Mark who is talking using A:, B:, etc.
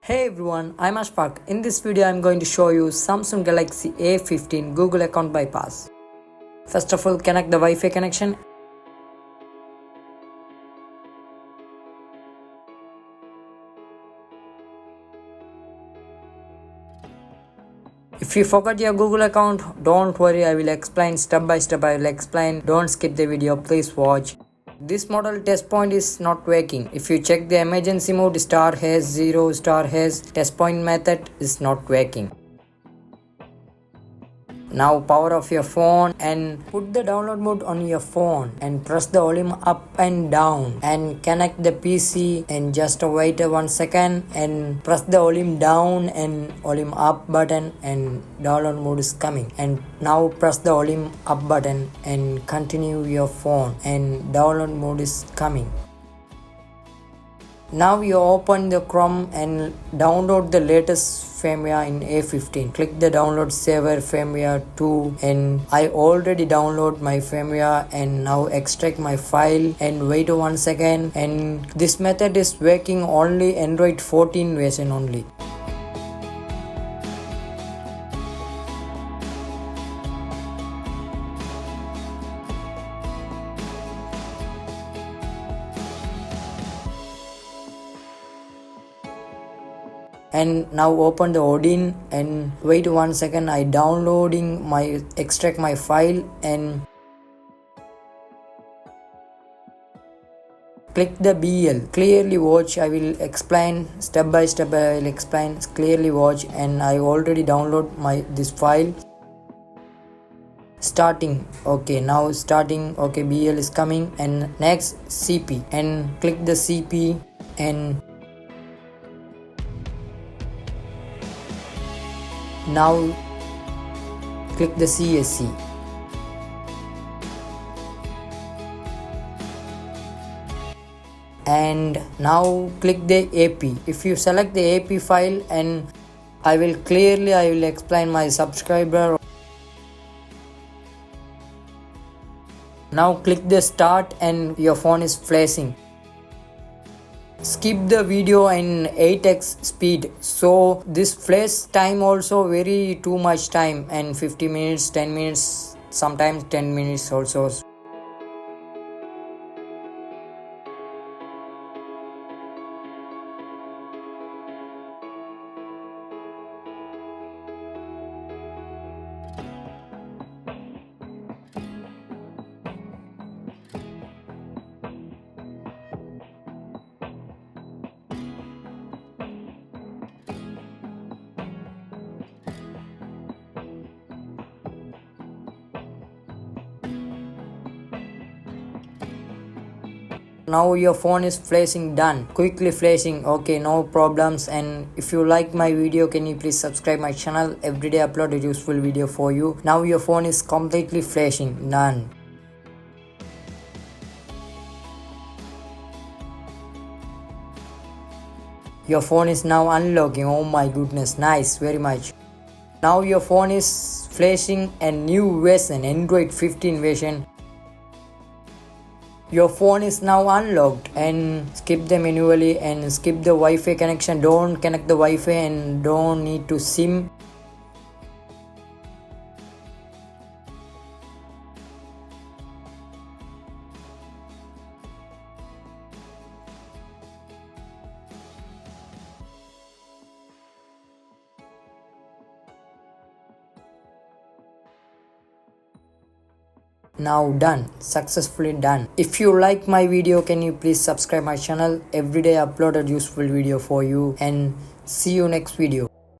A: Hey everyone, I'm Ashfaq. In this video, I'm going to show you Samsung Galaxy A15 Google account bypass. First of all, connect the Wi-Fi connection. If you forgot your Google account, don't worry, I will explain step by step. I will explain. Don't skip the video, please watch. This model test point is not working. If you check the emergency mode *#0 test point method is not working. Now power off your phone and put the download mode on your phone and press the volume up and down and connect the PC and just wait 1 second and press the volume down and volume up button and download mode is coming. And now press the volume up button and continue your phone and download mode is coming. Now you open the Chrome and download the latest firmware in A15. Click the download saver firmware 2 and I already download my firmware and now extract my file and wait 1 second, and this method is working only Android 14 version only. And now open the Odin and wait 1 second. I extract my file and click the BL. Clearly watch. I will explain step by step. I will explain. Clearly watch. And I already download this file. Starting. Okay, now starting. Okay, BL is coming. And next CP and click the CP and now click the CSC and now click the AP. If you select the AP file, and I will explain my subscriber. Now click the start and your phone is flashing. Skip the video in 8x speed, so this flash time also very too much time, and 50 minutes, 10 minutes, sometimes 10 minutes also. Now your phone is flashing done, quickly flashing. Okay, no problems. And if you like my video, can you please subscribe my channel? Every day upload a useful video for you. Now your phone is completely flashing done. Your phone is now unlocking. Oh my goodness, nice, very much. Now your phone is flashing a new version, Android 15 version. Your phone is now unlocked, and skip the manually and skip the Wi-Fi connection. Don't connect the Wi-Fi and don't need to SIM. Now done, successfully done. If you like my video, can you please subscribe my channel? Every day I upload a useful video for you, and see you next video.